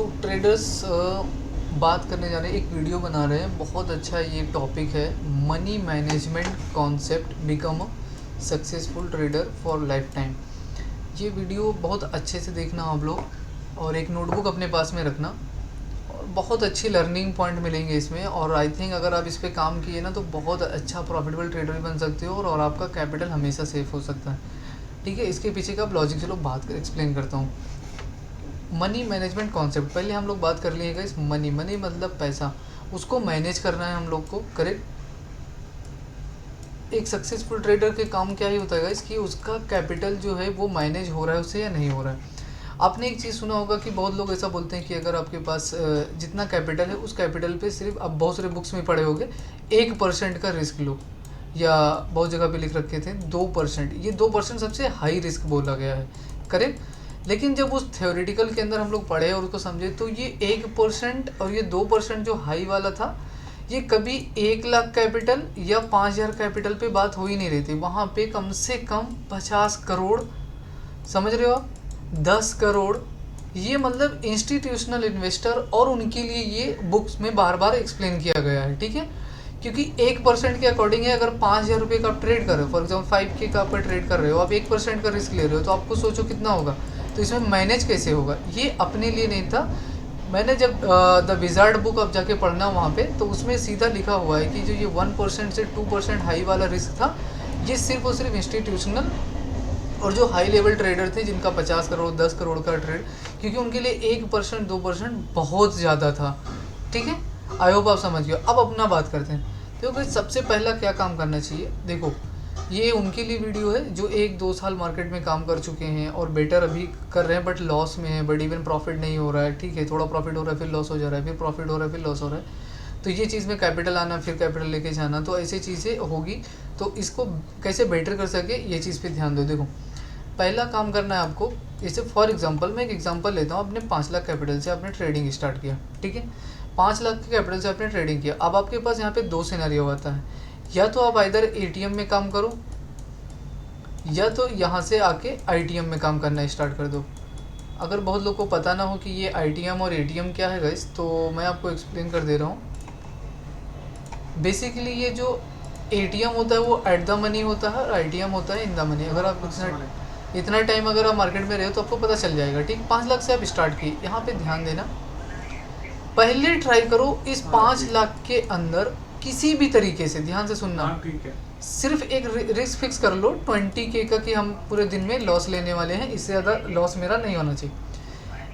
सो traders बात करने जा रहे हैं, एक वीडियो बना रहे हैं। बहुत अच्छा ये टॉपिक है, money management concept become a successful trader for life time. ये वीडियो बहुत अच्छे से देखना आप लोग, और एक नोटबुक अपने पास में रखना, और बहुत अच्छी लर्निंग पॉइंट मिलेंगे इसमें। और आई थिंक अगर आप इस पर काम किए ना तो बहुत अच्छा प्रॉफिटेबल ट्रेडर भी बन सकते हो, और आपका कैपिटल हमेशा सेफ हो सकता है। ठीक है, इसके पीछे का लॉजिक चलो बात एक्सप्लेन करता हूँ। मनी मैनेजमेंट कॉन्सेप्ट पहले हम लोग बात कर लिए गाइस। मनी मतलब पैसा, उसको मैनेज करना है हम लोग को, करेक्ट। एक सक्सेसफुल ट्रेडर के काम क्या ही होता है गाइस कि उसका कैपिटल जो है वो मैनेज हो रहा है उससे या नहीं हो रहा है। आपने एक चीज़ सुना होगा कि बहुत लोग ऐसा बोलते हैं कि अगर आपके पास जितना कैपिटल है उस कैपिटल पे सिर्फ, आप बहुत सारे बुक्स में पढ़े होंगे, 1% का रिस्क लो, या बहुत जगह पे लिख रखे थे 2%। ये 2% सबसे हाई रिस्क बोला गया है, करेक्ट। लेकिन जब उस थ्योरेटिकल के अंदर हम लोग पढ़े और उसको समझे तो ये 1% और ये 2% जो हाई वाला था, ये कभी 1 लाख कैपिटल या 5,000 कैपिटल पे बात हो ही नहीं रही थी। वहाँ पे कम से कम 50 करोड़, समझ रहे हो आप, 10 करोड़, ये मतलब इंस्टीट्यूशनल इन्वेस्टर, और उनके लिए ये बुक्स में बार बार एक्सप्लेन किया गया है। ठीक है, क्योंकि 1% के अकॉर्डिंग है। अगर 5,000 रुपये का आप ट्रेड कर रहे हो, फॉर एग्जाम्पल 5K का आप ट्रेड कर रहे हो, आप 1% का रिस्क ले रहे हो, तो आपको सोचो कितना होगा। तो इसमें मैनेज कैसे होगा, ये अपने लिए नहीं था। मैंने जब द विजार्ड बुक आप जाके पढ़ना वहाँ पे, तो उसमें सीधा लिखा हुआ है कि जो ये 1% से 2% हाई वाला रिस्क था, ये सिर्फ और सिर्फ इंस्टीट्यूशनल और जो हाई लेवल ट्रेडर थे जिनका 50 करोड़ 10 करोड़ का ट्रेड, क्योंकि उनके लिए 1% 2% बहुत ज़्यादा था। ठीक है, आई होप आप समझ गए। अब अपना बात करते हैं। देखो सबसे पहला क्या काम करना चाहिए, देखो ये उनके लिए वीडियो है जो 1-2 साल मार्केट में काम कर चुके हैं और बेटर अभी कर रहे हैं, बट लॉस में है, बट इवन प्रॉफिट नहीं हो रहा है। ठीक है, थोड़ा प्रॉफिट हो रहा है फिर लॉस हो जा रहा है, फिर प्रॉफिट हो रहा है फिर लॉस हो रहा है। तो ये चीज़ में कैपिटल आना फिर कैपिटल लेके जाना, तो ऐसी चीज़ें होगी। तो इसको कैसे बेटर कर सके ये चीज़ पे ध्यान दो। देखो पहला काम करना है आपको, जैसे फॉर एग्जांपल मैं एक एग्जांपल लेता हूँ, अपने 5 लाख कैपिटल से आपने ट्रेडिंग स्टार्ट किया। ठीक है, 5 लाख के कैपिटल से आपने ट्रेडिंग किया। अब आपके पास यहाँ पे 2 सिनेरियो आता है, या तो आप इधर एटीएम में काम करो, या तो यहाँ से आके आईटीएम में काम करना स्टार्ट कर दो। अगर बहुत लोग को पता ना हो कि ये आईटीएम और एटीएम क्या है गाइस, तो मैं आपको एक्सप्लेन कर दे रहा हूँ। बेसिकली ये जो एटीएम होता है वो एट द मनी होता है, और आईटीएम होता है इन द मनी। अगर आप इतना टाइम अगर आप मार्केट में रहे हो तो आपको पता चल जाएगा। ठीक, 5 लाख से आप स्टार्ट किए, यहाँ पे ध्यान देना। पहले ट्राई करो इस 5 लाख के अंदर किसी भी तरीके से, ध्यान से सुनना, सिर्फ एक रिस्क फिक्स कर लो 20K का, कि हम पूरे दिन में लॉस लेने वाले हैं, इससे ज़्यादा लॉस मेरा नहीं होना चाहिए।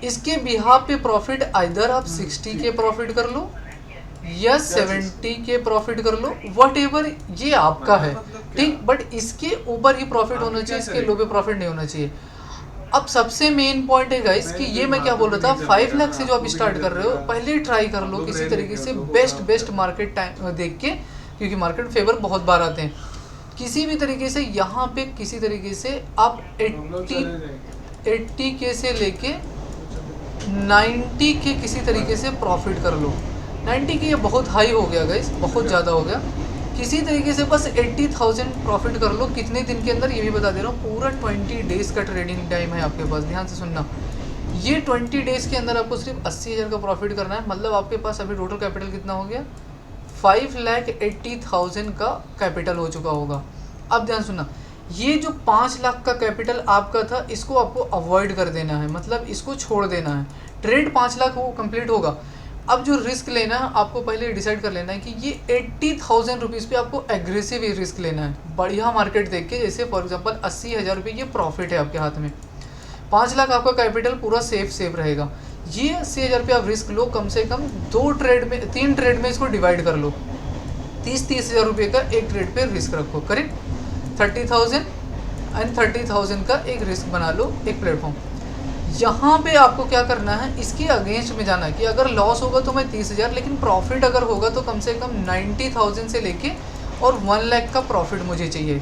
इसके बिहाफ पे प्रॉफिट आइदर आप 60K प्रॉफिट कर लो या 70K प्रॉफिट कर लो, वट एवर ये आपका है। ठीक, बट इसके ऊपर ही प्रॉफिट होना चाहिए, इसके लो पे प्रॉफिट नहीं होना चाहिए। अब सबसे मेन पॉइंट है गाइस कि ये मैं क्या बोल रहा था, 5 लाख से जो आप स्टार्ट कर रहे हो, पहले ट्राई कर लो किसी तरीके से बेस्ट मार्केट टाइम देख के, क्योंकि मार्केट फेवर बहुत बार आते हैं। किसी भी तरीके से यहाँ पे किसी तरीके से आप 80K से लेके 90K किसी तरीके से प्रॉफिट कर लो। 90K ये बहुत हाई हो गया गाइस, बहुत ज़्यादा हो गया। किसी तरीके से बस 80,000 प्रॉफिट कर लो। कितने दिन के अंदर, ये भी बता दे रहा हूँ, पूरा 20 डेज़ का ट्रेडिंग टाइम है आपके पास। ध्यान से सुनना, ये 20 डेज़ के अंदर आपको सिर्फ 80,000 का प्रॉफिट करना है। मतलब आपके पास अभी टोटल कैपिटल कितना हो गया, 5,80,000 का कैपिटल हो चुका होगा। अब ध्यान सुनना, ये जो 5 लाख का कैपिटल आपका था, इसको आपको अवॉइड कर देना है, मतलब इसको छोड़ देना है। ट्रेड 5 लाख वो कंप्लीट होगा। अब जो रिस्क लेना है आपको पहले डिसाइड कर लेना है कि ये 80,000 रुपीज़ पे आपको एग्रेसिव रिस्क लेना है, बढ़िया मार्केट देख के। जैसे फॉर एग्जांपल 80,000 रुपये ये प्रॉफिट है आपके हाथ में, 5 लाख आपका कैपिटल पूरा सेफ रहेगा। ये 80,000 रुपये आप रिस्क लो, कम से कम 3 ट्रेड में इसको डिवाइड कर लो। 30,000 रुपये का एक ट्रेड पे रिस्क रखो, करेक्ट। 30,000 एंड 30,000 का एक रिस्क बना लो, एक प्लेटफॉर्म। यहाँ पे आपको क्या करना है, इसके अगेंस्ट में जाना है कि अगर लॉस होगा तो मैं 30,000, लेकिन प्रॉफिट अगर होगा तो कम से कम 90,000 से लेके और 1 लाख का प्रॉफिट मुझे चाहिए।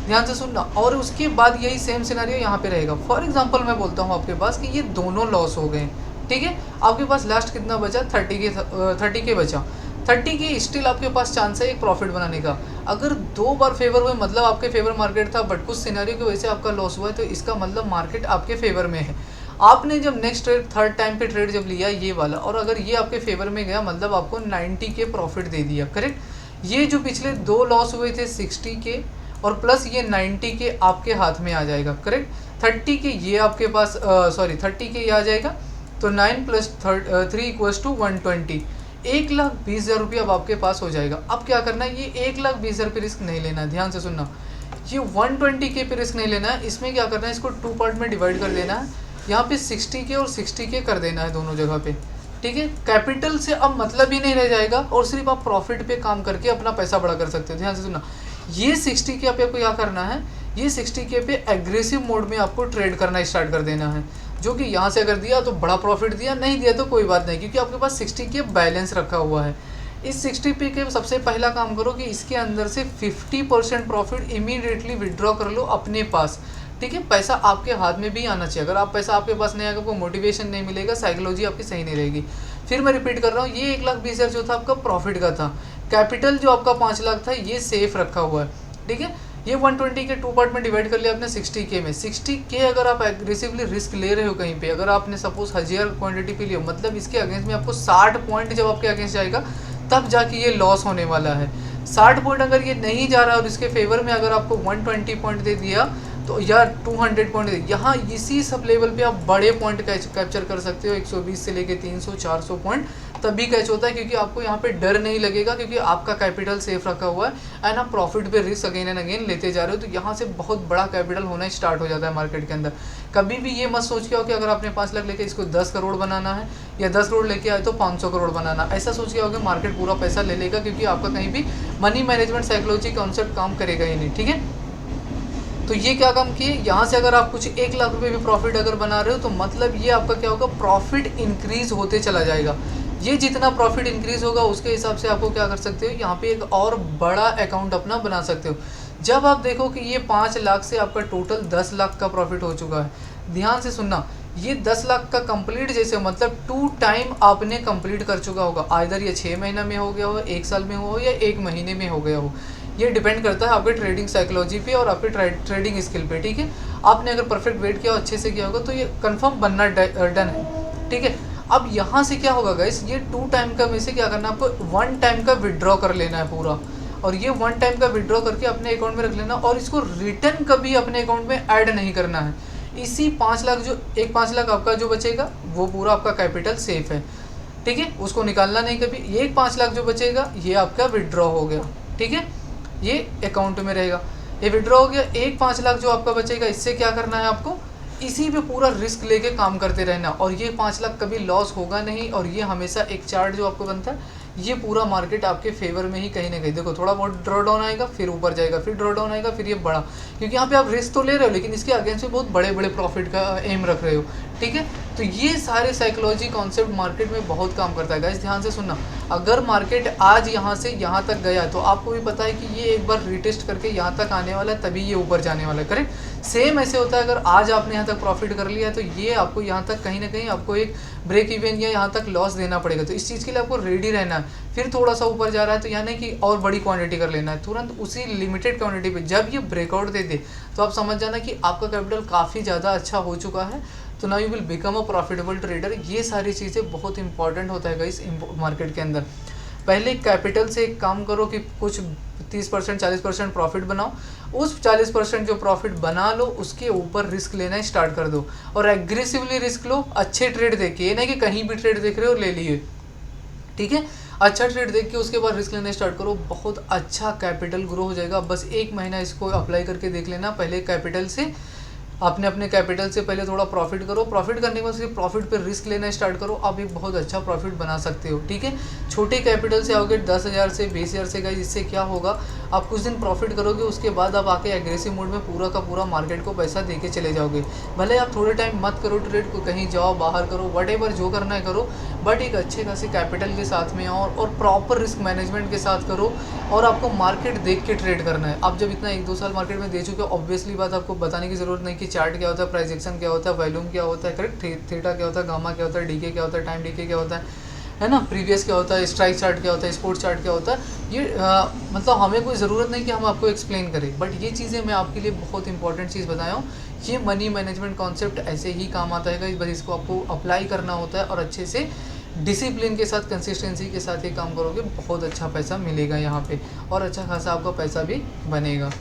ध्यान से सुनना। और उसके बाद यही सेम सिनेरियो यहाँ पे रहेगा। फॉर एग्जांपल मैं बोलता हूँ आपके पास कि ये दोनों लॉस हो गए। ठीक है, आपके पास लास्ट कितना बचा, 30K बचा। 30K स्टिल आपके पास चांस है एक प्रॉफिट बनाने का। अगर 2 बार फेवर हुए, मतलब आपके फेवर मार्केट था, बट कुछ सिनेरियो की वजह से आपका लॉस हुआ है, तो इसका मतलब मार्केट आपके फेवर में है। आपने जब नेक्स्ट ट्रेड थर्ड टाइम पे ट्रेड जब लिया ये वाला, और अगर ये आपके फेवर में गया मतलब आपको 90 के प्रॉफिट दे दिया, करेक्ट। ये जो पिछले 2 लॉस हुए थे 60 के और प्लस ये 90 के आपके हाथ में आ जाएगा, करेक्ट। 30 के ये आपके पास 30 के ये आ जाएगा, तो 9 + 3 = 120। 1,20,000 रुपये अब आपके पास हो जाएगा। अब क्या करना है, ये 1,20,000 पे रिस्क नहीं लेना है, ध्यान से सुनना। ये 120 के पे रिस्क नहीं लेना है, इसमें क्या करना है, इसको 2 पार्ट में डिवाइड कर देना है। यहाँ पे 60 के और 60 के कर देना है दोनों जगह पे, ठीक है। कैपिटल से अब मतलब ही नहीं रह जाएगा और सिर्फ आप प्रॉफिट पे काम करके अपना पैसा बड़ा कर सकते हो। ध्यान से सुनना, ये 60 के आपको क्या करना है, ये 60 के पे एग्रेसिव मोड में आपको ट्रेड करना स्टार्ट कर देना है, जो कि यहाँ से अगर दिया तो बड़ा प्रॉफिट दिया, नहीं दिया तो कोई बात नहीं, क्योंकि आपके पास 60 के बैलेंस रखा हुआ है। इस 60 पे के सबसे पहला काम करो कि इसके अंदर से 50% प्रॉफिट इमीडिएटली विड्रॉ कर लो अपने पास, ठीक है। पैसा आपके हाथ में भी आना चाहिए। अगर आप पैसा आपके पास नहीं आएगा, आपको मोटिवेशन नहीं मिलेगा, साइकोलॉजी आपकी सही नहीं रहेगी। फिर मैं रिपीट कर रहा हूँ, ये 1,20,000 जो था आपका प्रॉफिट का था। कैपिटल जो आपका 5 लाख था ये सेफ रखा हुआ है, ठीक है। ये 120 के 2 पार्ट में डिवाइड कर लिया आपने 60 के में। 60 के अगर आप एग्रेसिवली रिस्क ले रहे हो कहीं पे, अगर आपने सपोज 1000 क्वांटिटी पे लिया, मतलब इसके अगेंस्ट में आपको 60 पॉइंट जब आपके अगेंस्ट जाएगा तब जाके ये लॉस होने वाला है। 60 पॉइंट अगर ये नहीं जा रहा और इसके फेवर में अगर आपको 120 पॉइंट दे दिया तो यार 200 पॉइंट दे, यहाँ इसी सब लेवल पे आप बड़े पॉइंट कैप्चर कर सकते हो। 120 से लेके 300 400 पॉइंट तभी कैच होता है, क्योंकि आपको यहाँ पे डर नहीं लगेगा, क्योंकि आपका कैपिटल सेफ रखा हुआ है एंड आप प्रॉफिट पे रिस्क अगेन एंड अगेन लेते जा रहे हो। तो यहाँ से बहुत बड़ा कैपिटल होना स्टार्ट हो जाता है मार्केट के अंदर। कभी भी ये मत सोच के आओ कि अगर आपने 5 लाख लेके इसको 10 करोड़ बनाना है, या 10 करोड़ लेके आए तो 500 करोड़ बनाना, ऐसा सोच के आओगे मार्केट पूरा पैसा ले लेगा, क्योंकि आपका कहीं भी मनी मैनेजमेंट साइकोलॉजी कॉन्सेप्ट काम करेगा ही नहीं, ठीक है। तो ये क्या काम किए, यहाँ से अगर आप कुछ 1 लाख रुपए भी प्रॉफिट अगर बना रहे हो तो मतलब ये आपका क्या होगा, प्रॉफिट इंक्रीज होते चला जाएगा। ये जितना प्रॉफिट इंक्रीज होगा उसके हिसाब से आपको क्या कर सकते हो, यहाँ पे एक और बड़ा अकाउंट अपना बना सकते हो। जब आप देखो कि ये 5 लाख से आपका टोटल 10 लाख का प्रॉफिट हो चुका है, ध्यान से सुनना, ये 10 लाख का कंप्लीट जैसे मतलब 2 टाइम आपने कंप्लीट कर चुका होगा। आइदर ये 6 महीना में हो गया हो, 1 साल में हो, या 1 महीने में हो गया हो। ये डिपेंड करता है आपके ट्रेडिंग साइकोलॉजी पे और आपके ट्रेडिंग स्किल पे, ठीक है। आपने अगर परफेक्ट वेट किया अच्छे से किया होगा तो ये कंफर्म बनना डन है, ठीक है। अब यहाँ से क्या होगा गाइस, ये 2 टाइम का में से क्या करना है, आपको 1 टाइम का विड्रॉ कर लेना है पूरा, और ये 1 टाइम का विड्रॉ करके अपने अकाउंट में रख लेना, और इसको रिटर्न कभी अपने अकाउंट में ऐड नहीं करना है। इसी 5 लाख जो 5 लाख आपका जो बचेगा वो पूरा आपका कैपिटल सेफ है, ठीक है, उसको निकालना नहीं कभी। ये 5 लाख जो बचेगा ये आपका विड्रॉ हो गया, ठीक है, ये अकाउंट में रहेगा, ये विड्रॉ हो गया। 5 लाख जो आपका बचेगा, इससे क्या करना है आपको, इसी पे पूरा रिस्क लेके काम करते रहना, और ये 5 लाख कभी लॉस होगा नहीं। और ये हमेशा एक चार्ट जो आपको बनता है, ये पूरा मार्केट आपके फेवर में ही कहीं ना कहीं, देखो थोड़ा बहुत ड्रॉ डाउन आएगा, फिर ऊपर जाएगा, फिर ड्रॉ डाउन आएगा, फिर ये बड़ा, क्योंकि यहाँ पे आप रिस्क तो ले रहे हो लेकिन इसके अगेंस्ट में बहुत बड़े बड़े प्रॉफिट का एम रख रहे हो, ठीक है। तो ये सारे साइकोलॉजी कॉन्सेप्ट मार्केट में बहुत काम करता है गाइस, ध्यान से सुनना। अगर मार्केट आज यहाँ से यहाँ तक गया तो आपको भी पता है कि ये एक बार रिटेस्ट करके यहाँ तक आने वाला है, तभी ये ऊपर जाने वाला है, करेक्ट। सेम ऐसे होता है, अगर आज आपने यहाँ तक प्रॉफिट कर लिया है तो ये आपको यहाँ तक कहीं ना कहीं आपको एक ब्रेक इवन या यहाँ तक लॉस देना पड़ेगा। तो इस चीज़ के लिए आपको रेडी रहना है। फिर थोड़ा सा ऊपर जा रहा है तो यानी कि और बड़ी क्वांटिटी कर लेना है, तुरंत उसी लिमिटेड क्वांटिटी पे जब ये ब्रेकआउट दे दे तो आप समझ जाना कि आपका कैपिटल काफ़ी ज़्यादा अच्छा हो चुका है। तो now you will become a profitable trader. ये सारी चीज़ें बहुत इंपॉर्टेंट होता है गाइस मार्केट के अंदर। पहले कैपिटल से एक काम करो कि कुछ 30% 40% प्रॉफिट बनाओ, उस 40% जो प्रॉफिट बना लो उसके ऊपर रिस्क लेना स्टार्ट कर दो, और एग्रेसिवली रिस्क लो। अच्छे ट्रेड देखिए, ये नहीं कि कहीं भी ट्रेड देख रहे हो ले लिए, ठीक है। अच्छा ट्रेड देख के उसके बाद रिस्क लेना स्टार्ट करो, बहुत अच्छा कैपिटल ग्रो हो जाएगा। बस 1 महीना इसको अप्लाई करके देख लेना। पहले कैपिटल से आपने अपने कैपिटल से पहले थोड़ा प्रॉफिट करो, प्रॉफिट करने के बाद उसके प्रॉफिट पे रिस्क लेना स्टार्ट करो, आप एक बहुत अच्छा प्रॉफिट बना सकते हो, ठीक है। छोटे कैपिटल से आओगे 10,000 से 20,000 से गाइस, इससे क्या होगा, आप कुछ दिन प्रॉफिट करोगे, उसके बाद आप आके एग्रेसिव मोड में पूरा का पूरा मार्केट को पैसा देके चले जाओगे। भले आप थोड़े टाइम मत करो ट्रेड को, कहीं जाओ बाहर करो, वटेवर जो करना है करो, बट एक अच्छे खासे कैपिटल के साथ में आओ और प्रॉपर रिस्क मैनेजमेंट के साथ करो। और आपको मार्केट देख के ट्रेड करना है। आप जब इतना 1-2 साल मार्केट में दे चुके हो, ऑब्वियसली बात आपको बताने की ज़रूरत नहीं कि चार्ट क्या होता है, प्राइस एक्शन क्या होता है, वॉल्यूम क्या होता है, करेक्ट, थीटा क्या होता है, गामा क्या होता है, डीके क्या होता है, टाइम डीके क्या होता है ना, प्रीवियस क्या होता है, स्ट्राइक चार्ट क्या होता है, स्पोर्ट चार्ट क्या होता है। ये मतलब हमें कोई ज़रूरत नहीं कि हम आपको एक्सप्लेन करें, बट ये चीज़ें मैं आपके लिए बहुत इंपॉर्टेंट चीज़ बताया हूँ ये मनी मैनेजमेंट कॉन्सेप्ट ऐसे ही काम आता है गाइस, बस इसको आपको अप्लाई करना होता है और अच्छे से डिसिप्लिन के साथ, कंसिस्टेंसी के साथ ये काम करोगे, बहुत अच्छा पैसा मिलेगा यहाँ पे और अच्छा खासा आपका पैसा भी बनेगा।